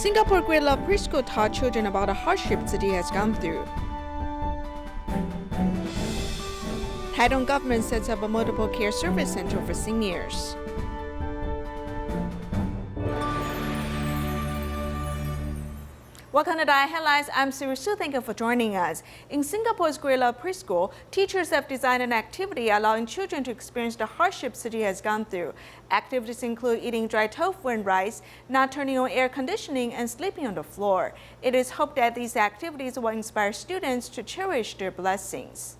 Singapore grade level preschool taught children about the hardships Tzu Chi has gone through. Taitung government sets up a multiple care service center for seniors. Welcome to DaAi Headlines. I'm Siri Su. Thank you for joining us. In Singapore's grade level preschool, teachers have designed an activity allowing children to experience the hardships Tzu Chi has gone through. Activities include eating dry tofu and rice, not turning on air conditioning, and sleeping on the floor. It is hoped that these activities will inspire students to cherish their blessings.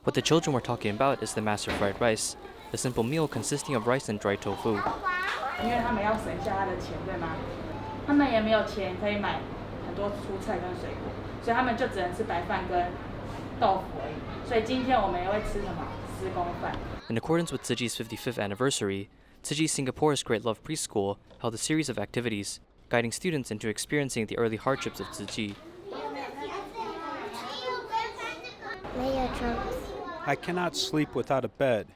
What the children were talking about is the master fried rice, a simple meal consisting of rice and dry tofu. In accordance with Tzu Chi's 55th anniversary, Tzu Chi Singapore's Great Love Preschool held a series of activities, guiding students into experiencing the early hardships of Tzu Chi. I cannot sleep without a bed.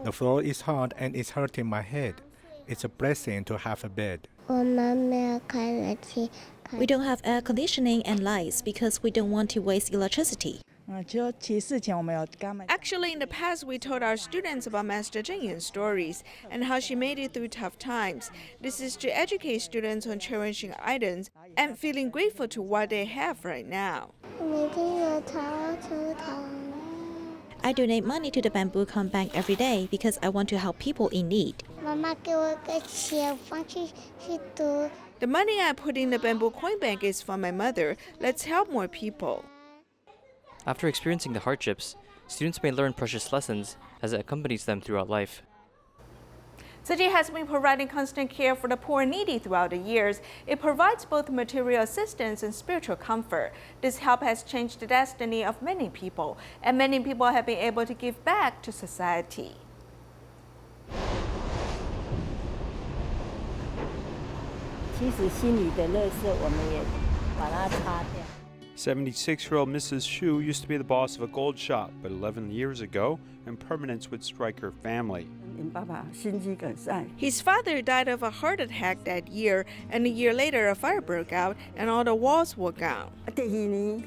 The floor is hard and it's hurting my head. It's a blessing to have a bed. We don't have air conditioning and lights because we don't want to waste electricity. Actually, in the past, we told our students about Master Zheng Yan's stories and how she made it through tough times. This is to educate students on cherishing items and feeling grateful to what they have right now. I donate money to the Bamboo Coin Bank every day because I want to help people in need. The money I put in the Bamboo Coin Bank is for my mother. Let's help more people. After experiencing the hardships, students may learn precious lessons as it accompanies them throughout life. Tzu Chi has been providing constant care for the poor and needy throughout the years. It provides both material assistance and spiritual comfort. This help has changed the destiny of many people, and many people have been able to give back to society. "76-year-old Mrs. Shu used to be the boss of a gold shop, but 11 years ago, impermanence would strike her family. His father died of a heart attack that year, and a year later a fire broke out and all the walls were gone. Tzu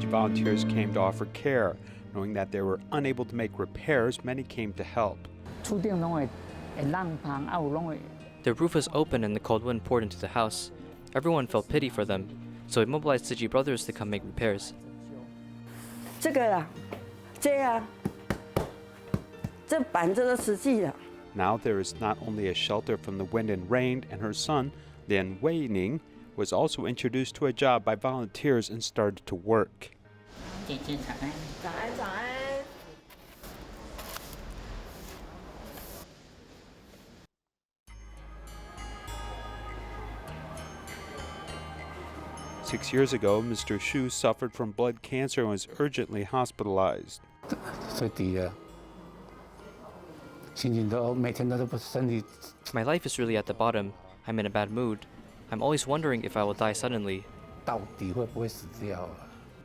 Chi volunteers came to offer care. Knowing that they were unable to make repairs, many came to help. Their roof was open and the cold wind poured into the house. Everyone felt pity for them, so we mobilized Tzu Chi brothers to come make repairs. Now there is not only a shelter from the wind and rain, and her son, Lian Wei-ning, was also introduced to a job by volunteers and started to work. Six years ago, Mr. Shu suffered from blood cancer and was urgently hospitalized. My life is really at the bottom. I'm in a bad mood. I'm always wondering if I will die suddenly.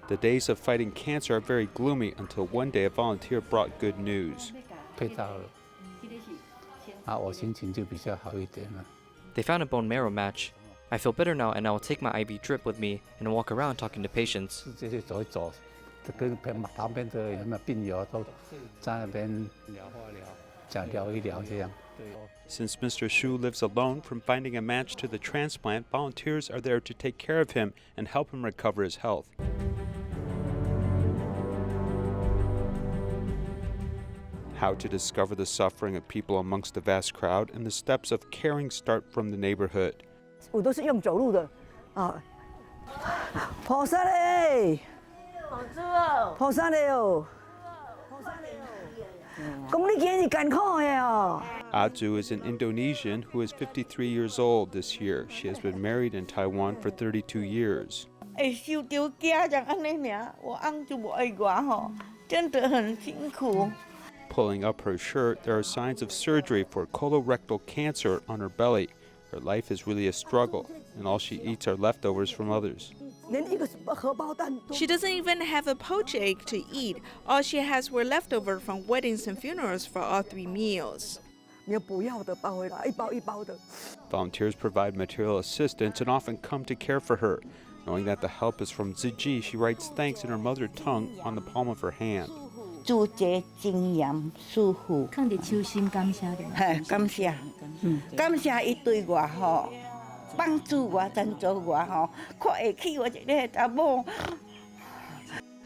The days of fighting cancer are very gloomy until one day a volunteer brought good news. They found a bone marrow match. I feel better now and I will take my IV drip with me and walk around talking to patients. Since Mr. Shu lives alone, from finding a match to the transplant, volunteers are there to take care of him and help him recover his health. How to discover the suffering of people amongst the vast crowd and the steps of caring start from the neighborhood. Tzu is an Indonesian who is 53 years old this year. She has been married in Taiwan for 32 years. Pulling up her shirt, there are signs of surgery for colorectal cancer on her belly. Her life is really a struggle, and all she eats are leftovers from others. She doesn't even have a poached egg to eat. All she has were leftover from weddings and funerals for all 3 meals. Volunteers provide material assistance and often come to care for her. Knowing that the help is from Tzu Chi, she writes thanks in her mother tongue on the palm of her hand. 祝这经验舒服，放伫手心感谢的。感谢，感谢伊对我吼，帮助我、赞助我吼，看会起我一个查某。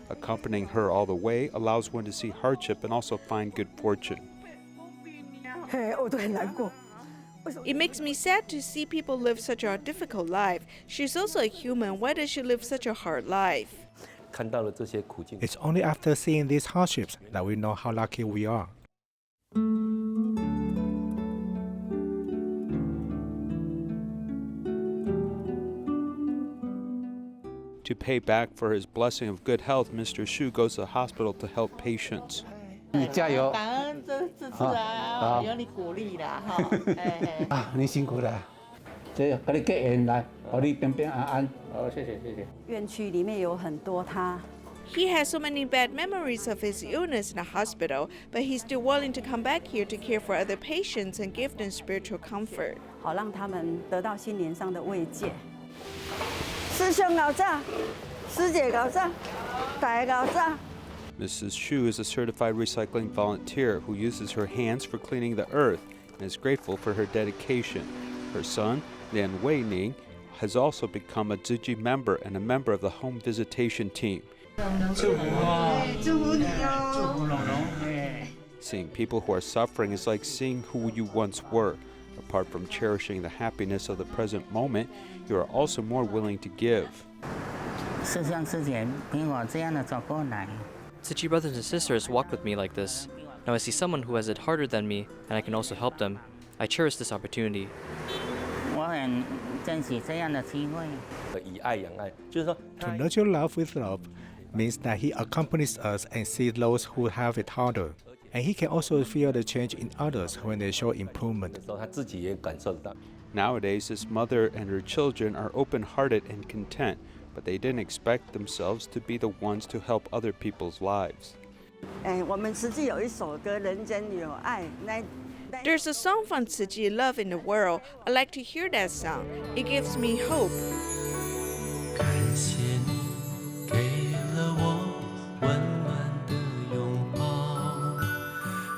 Accompanying her all the way allows one to see hardship and also find good fortune. It makes me sad to see people live such a difficult life. She's also a human. Why does she live such a hard life? It's only after seeing these hardships that we know how lucky we are. To pay back for his blessing of good health, Mr. Su goes to the hospital to help patients. 加油！感恩这次啊，有你鼓励啦，哈。啊，你辛苦了。这给你结缘来，让你平平安安。好，谢谢谢谢。院区里面有很多他。 He has so many bad memories of his illness in the hospital, but he's still willing to come back here to care for other patients and give them spiritual comfort. 好让他们得到心灵上的慰藉。师兄搞炸，师姐搞炸，大家搞炸。 Mrs. Shu is a certified recycling volunteer who uses her hands for cleaning the earth and is grateful for her dedication. Her son, Lian Weining, has also become a Tzu Chi member and a member of the home visitation team. Seeing people who are suffering is like seeing who you once were. Apart from cherishing the happiness of the present moment, you are also more willing to give. Tzu Chi brothers and sisters walked with me like this. Now I see someone who has it harder than me, and I can also help them. I cherish this opportunity. To nurture love with love means that he accompanies us and sees those who have it harder. And he can also feel the change in others when they show improvement. Nowadays, this mother and her children are open-hearted and content, but they didn't expect themselves to be the ones to help other people's lives. There's a song from Tzu Chi, Love in the World. I like to hear that song. It gives me hope. 感谢你给了我温暖的拥抱，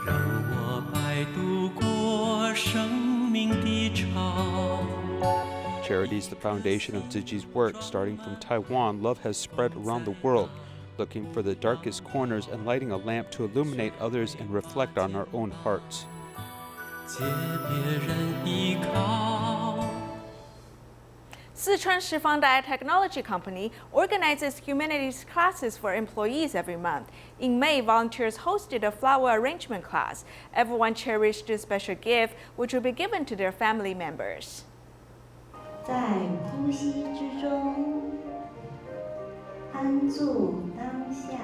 让我摆渡过生命的潮。 Charity is the foundation of Tzu Chi's work. Starting from Taiwan, love has spread around the world, looking for the darkest corners and lighting a lamp to illuminate others and reflect on our own hearts. 借别人依靠。 Sichuan Shifang DaAi Technology Company organizes humanities classes for employees every month. In May, volunteers hosted a flower arrangement class. Everyone cherished a special gift, which will be given to their family members. 在呼吸之中，安住当下，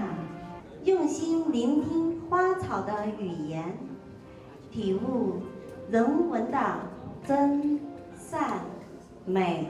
用心聆听花草的语言，体悟人文的真善美。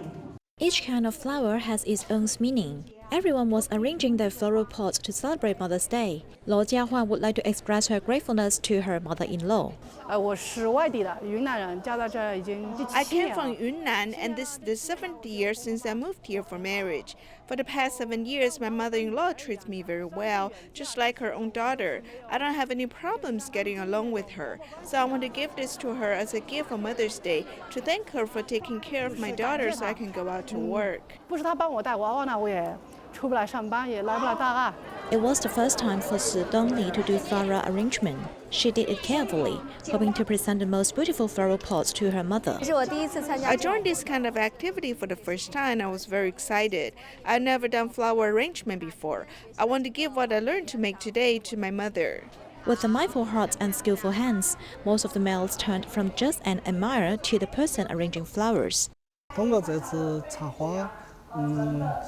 Each kind of flower has its own meaning. Everyone was arranging their floral pots to celebrate Mother's Day. Luo Jiahuan would like to express her gratefulness to her mother-in-law. 我是外地的云南人，嫁到这儿已经第7 I came 年 from 了。 Yunnan, and this is the 7th year since I moved here for marriage. For the past 7 years, my mother-in-law treats me very well, just like her own daughter. I don't have any problems getting along with her, so I want to give this to her as a gift for Mother's Day, to thank her for taking care of my daughter so I can go out to work. 不是她帮我带娃娃呢，我也出不来上班，也来不了大爱。 It was the first time for Su Dongli to do floral arrangement. She did it carefully, hoping to present the most beautiful floral pots to her mother. 这是我第一次参加。 I joined this kind of activity for the first time. I was very excited. I've never done flower arrangement before. I want to give what I learned to make today to my mother. With the mindful hearts and skillful hands, most of the males turned from just an admirer to the person arranging flowers. 通过这次插花，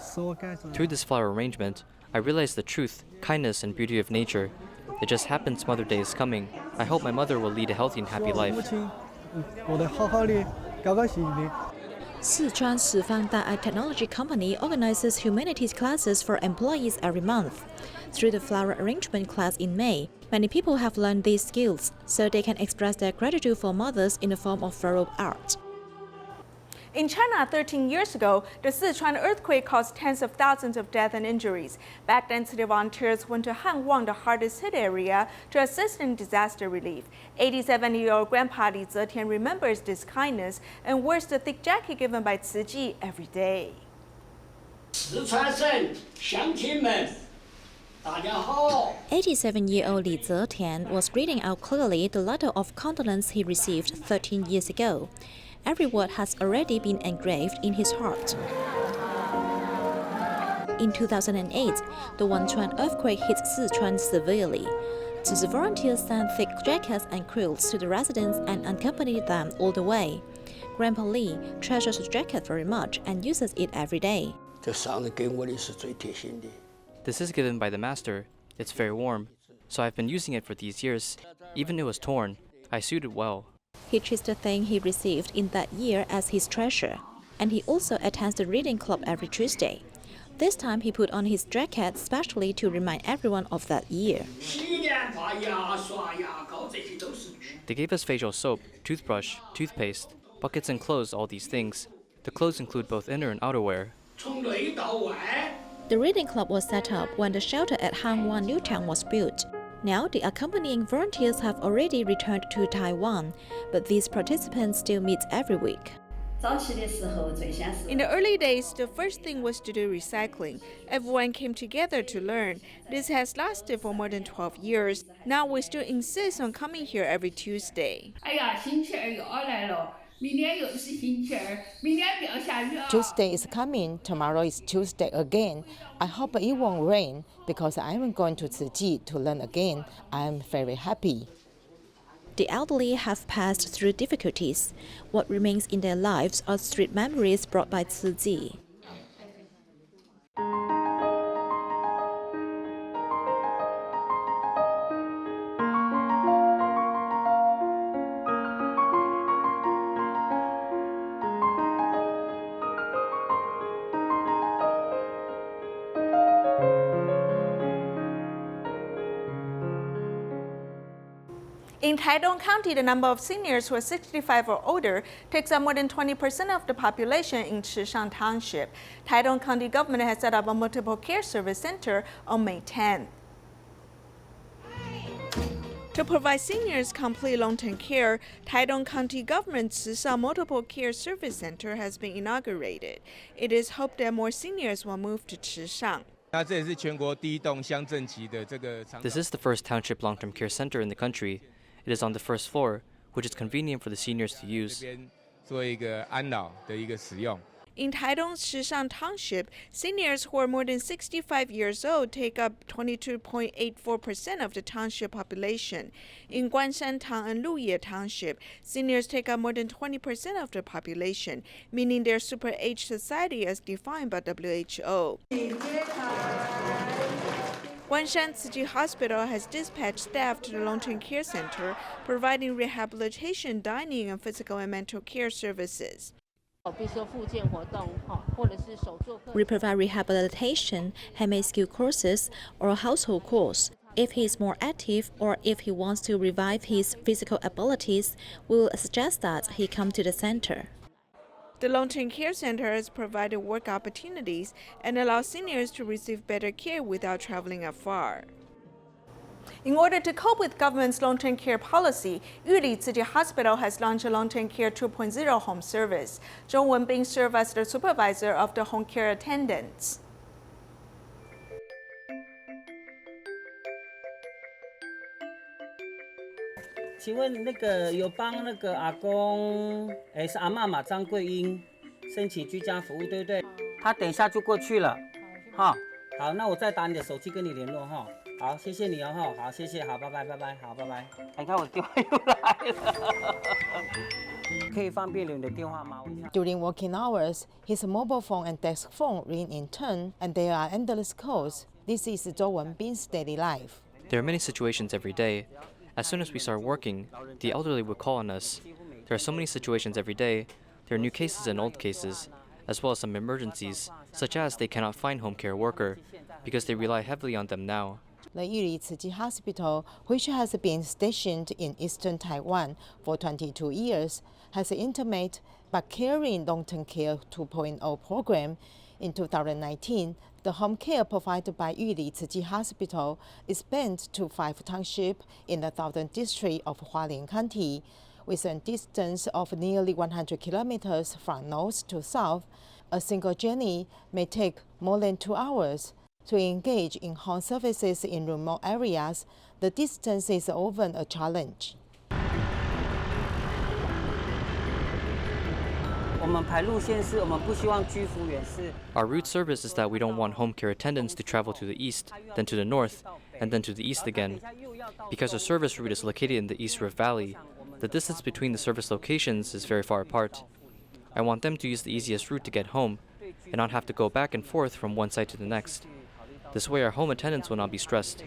使我感受。 Through this flower arrangement, I realized the truth, kindness, and beauty of nature. It just happens Mother's Day is coming. I hope my mother will lead a healthy and happy life. 母亲过得好好的， Sichuan Sifang DaAi Technology Company organizes humanities classes for employees every month. Through the flower arrangement class in May, many people have learned these skills so they can express their gratitude for mothers in the form of floral art. In China 13 years ago, the Sichuan earthquake caused tens of thousands of deaths and injuries. Back then, city volunteers went to Hanwang, the hardest hit area, to assist in disaster relief. 87-year-old Grandpa Li Zetian remembers this kindness and wears the thick jacket given by Tzu Chi every day. 87-year-old Li Zetian was reading out clearly the letter of condolence he received 13 years ago. Every word has already been engraved in his heart. In 2008, the Wenchuan earthquake hit Sichuan severely. Tzu volunteers sent thick jackets and quilts to the residents and accompanied them all the way. Grandpa Li treasures the jacket very much and uses it every day. This is given by the master. It's very warm, so I've been using it for these years. Even it was torn, I sewed it well. He treats the thing he received in that year as his treasure, and he also attends the reading club every Tuesday. This time he put on his jacket specially to remind everyone of that year. They gave us facial soap, toothbrush, toothpaste, buckets and clothes, all these things. The clothes include both inner and outerwear. The reading club was set up when the shelter at Hanwha New Town was built. Now, the accompanying volunteers have already returned to Taiwan, but these participants still meet every week. In the early days, the first thing was to do recycling. Everyone came together to learn. This has lasted for more than 12 years. Now we still insist on coming here every Tuesday. Tuesday is coming, tomorrow is Tuesday again. I hope it won't rain because I'm going to Tzu Chi to learn again. I'm very happy. The elderly have passed through difficulties. What remains in their lives are sweet memories brought by Tzu Chi. In Taitung County, the number of seniors who are 65 or older takes up more than 20% of the population in Cherish Township. Taitung County government has set up a multiple care service center on May 10th. To provide seniors complete long-term care, Taitung County government's Tzu Multiple Care Service Center has been inaugurated. It is hoped that more seniors will move to Chishang. This is the first township long-term care center in the country. It is on the first floor, which is convenient for the seniors to use. In Taitung's Shishang Township, seniors who are more than 65 years old take up 22.84% of the township population. In Guanshan-Tang and Luye Township, seniors take up more than 20% of the population, meaning they're super-aged society as defined by WHO. Guanshan Tzu Chi Hospital has dispatched staff to the long-term care center, providing rehabilitation, dining, and physical and mental care services. We provide rehabilitation, handmade skill courses, or a household course. If he is more active or if he wants to revive his physical abilities, we will suggest that he come to the center. The long-term care center has provided work opportunities and allows seniors to receive better care without traveling afar. In order to cope with government's long-term care policy, Yuli Tzu Chi Hospital has launched a long-term care 2.0 home service. Zhong Wenbing serves as the supervisor of the home care attendants.请问那个有帮那个阿公，是阿嬷嘛，张桂英申请居家服务，对不对？他等一下就过去了，哈。好，那我再打你的手机跟你联络哈。好，谢谢你哦哈。好，谢谢，好，拜拜，拜拜，好，拜拜。你看我电话又来了，可以方便留你的电话吗？During working hours, his mobile phone and desk phone ring in turn, and there are endless calls. This is Zhou Wenbing's daily life. There are many situations every day. As soon as we start working, the elderly would call on us. There are so many situations every day, There are new cases and old cases, as well as some emergencies, such as they cannot find home care worker, because they rely heavily on them now. The Yuli Tzu Chi Hospital, which has been stationed in eastern Taiwan for 22 years, has an intimate but caring long-term care 2.0 program. In 2019, the home care provided by Yuli Tzu Chi Hospital expanded to 5 townships in the southern district of Hualien County, with a distance of nearly 100 kilometers from north to south. A single journey may take more than 2 hours. To engage in home services in remote areas, the distance is often a challenge. Our route service is that we don't want home care attendants to travel to the east, then to the north, and then to the east again. Because our service route is located in the East Rift Valley, the distance between the service locations is very far apart. I want them to use the easiest route to get home, and not have to go back and forth from one site to the next. This way our home attendants will not be stressed.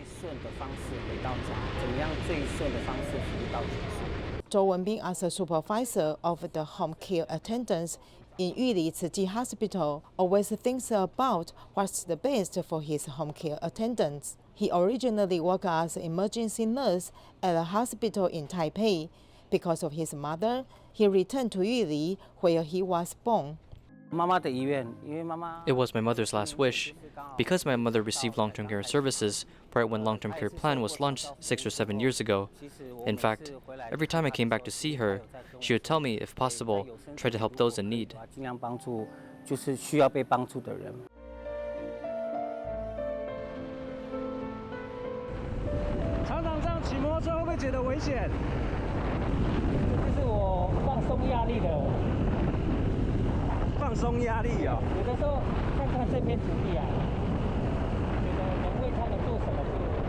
Zhou Wenbin, as a supervisor of the home care attendants in Yuli Tzu Chi Hospital, always thinks about what's the best for his home care attendants. He originally worked as an emergency nurse at a hospital in Taipei. Because of his mother, he returned to Yuli, where he was born. It was my mother's last wish. Because my mother received long-term care services right when long-term care plan was launched 6 or 7 years ago. In fact, every time I came back to see her, she would tell me, if possible, try to help those in need. 常常这样骑摩托车会不会觉得危险？这是我放松压力的。放松压力哦。有的时候看看这边土地啊，觉得能为他们做什么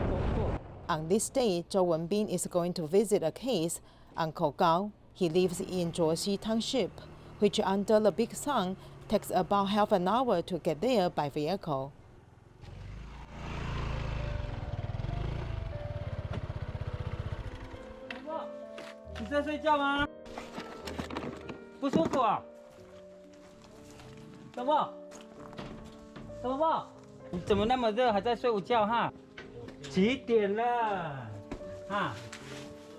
就做。On this day, Zhou Wenbin is going to visit a case, Uncle Gao. He lives in Zhuoxi Township, which under the big sun takes about half an hour to get there by vehicle. 你在睡觉吗？不舒服啊？什么？什么？你怎么那么热，还在睡午觉哈？几点了？哈？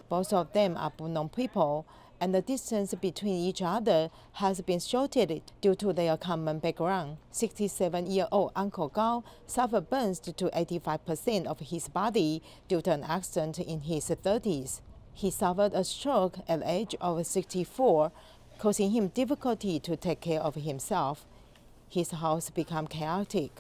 Both of them are Bunong people, and the distance between each other has been shortened due to their common background. 67-year-old Uncle Gao suffered burns to 85% of his body due to an accident in his 30s. He suffered a stroke at the age of 64, causing him difficulty to take care of himself. His house became chaotic.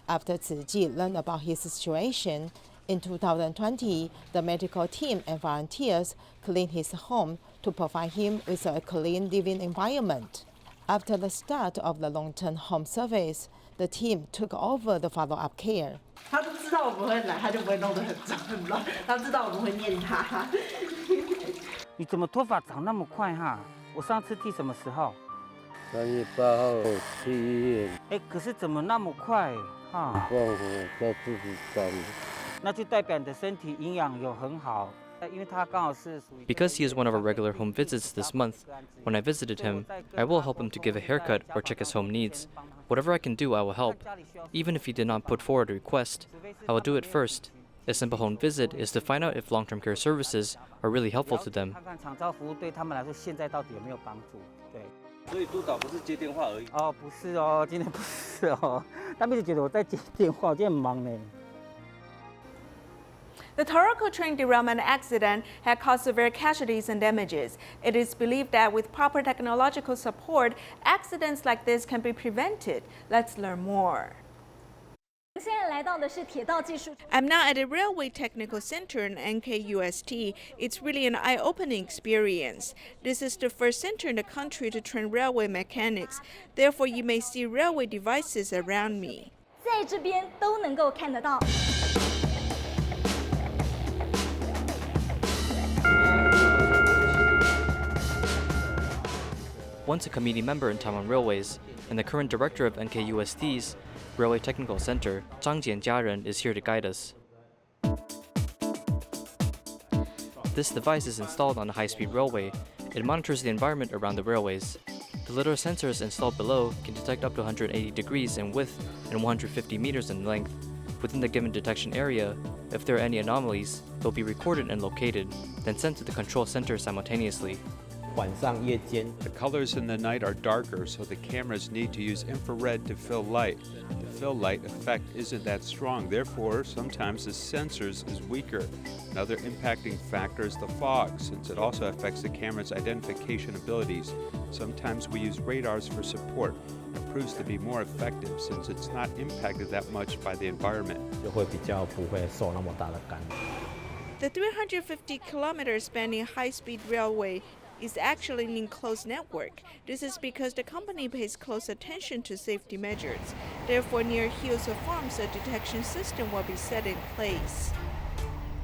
After Tzu Chi learned about his situation, in 2020, the medical team and volunteers cleaned his home to provide him with a clean living environment. After the start of the long-term home service, the team took over the follow-up care. 他都知道我们会来，他就不会弄得很脏很乱。他知道我们会念他。你怎么头发长那么快哈？我上次剃什么时候3月8号去医院。哎，可是怎么那么快哈？忘了叫自己长。那就代表你的身体营养有很好。 Because he is one of our regular home visits this month, when I visited him, I will help him to give a haircut or check his home needs. Whatever I can do, I will help. Even if he did not put forward a request, I will do it first. A simple home visit is to find out if long-term care services are really helpful to them. 看看长照服务对他们来说现在到底有没有帮助？对。所以督导不是接电话而已。哦，不是哦，今天不是哦。他们一直觉得我在接电话，我今天很忙呢。 The Taroko train derailment accident had caused severe casualties and damages. It is believed that with proper technological support, accidents like this can be prevented. Let's learn more. I'm now at the Railway Technical Center in NKUST. It's really an eye-opening experience. This is the first center in the country to train railway mechanics. Therefore, you may see railway devices around me. 在这边都能够看得到。 Once a committee member in Taiwan Railways and the current director of NKUST's Railway Technical Center, Zhang Jianjiaren, is here to guide us. This device is installed on a high-speed railway. It monitors the environment around the railways. The lidar sensors installed below can detect up to 180 degrees in width and 150 meters in length. Within the given detection area, if there are any anomalies, they'll be recorded and located, then sent to the control center simultaneously. The colors in the night are darker, so the cameras need to use infrared to fill light. The fill light effect isn't that strong, therefore sometimes the sensors is weaker. Another impacting factor is the fog, since it also affects the camera's identification abilities. Sometimes we use radars for support. It proves to be more effective since it's not impacted that much by the environment. The 350 kilometers spanning high-speed railway is actually an enclosed network. This is because the company pays close attention to safety measures. Therefore, near hills or farms, a detection system will be set in place.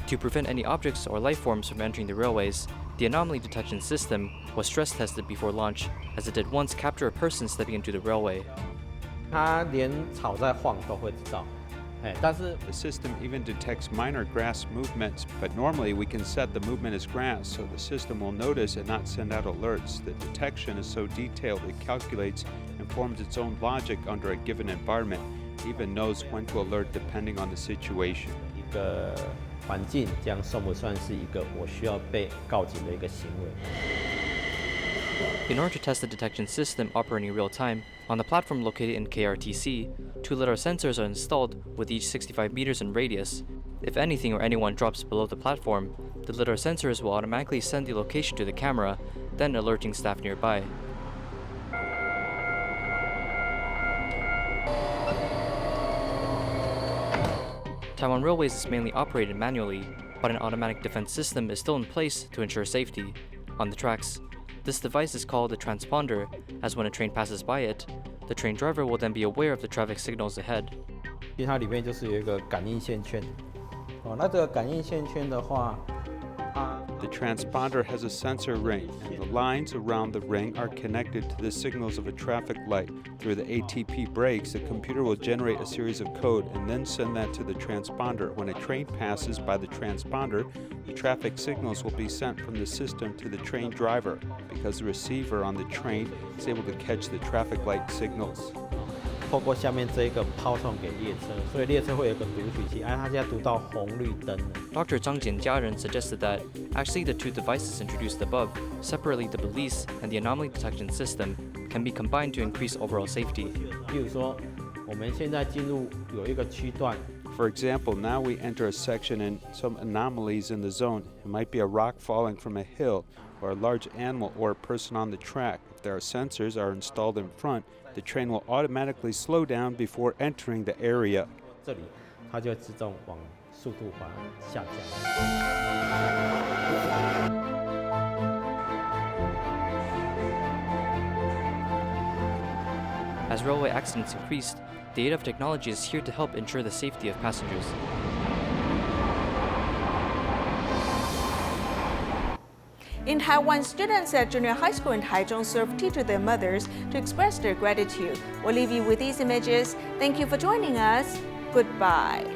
To prevent any objects or life forms from entering the railways, the anomaly detection system was stress tested before launch, as it did once capture a person stepping into the railway. The system even detects minor grass movements, but normally we can set the movement as grass, so the system will notice and not send out alerts. The detection is so detailed it calculates and forms its own logic under a given environment, it even knows when to alert depending on the situation. In order to test the detection system operating in real time, on the platform located in KRTC, 2 lidar sensors are installed with each 65 meters in radius. If anything or anyone drops below the platform, the lidar sensors will automatically send the location to the camera, then alerting staff nearby. Taiwan Railways is mainly operated manually, but an automatic defense system is still in place to ensure safety. On the tracks, this device is called a transponder, as when a train passes by it, the train driver will then be aware of the traffic signals ahead. The transponder has a sensor ring, and the lines around the ring are connected to the signals of a traffic light. Through the ATP brakes, the computer will generate a series of code and then send that to the transponder. When a train passes by the transponder, the traffic signals will be sent from the system to the train driver, because the receiver on the train is able to catch the traffic light signals. Dr. Zhang Jianjiaren suggested that actually the 2 devices introduced above, separately the police and the anomaly detection system, can be combined to increase overall safety. For example, now we enter a section and some anomalies in the zone. It might be a rock falling from a hill, or a large animal or a person on the track. If there are sensors are installed in front, the train will automatically slow down before entering the area. As railway accidents increased, the aid of technology is here to help ensure the safety of passengers. In Taiwan, students at junior high school in Taitung serve tea to their mothers to express their gratitude. We'll leave you with these images. Thank you for joining us. Goodbye.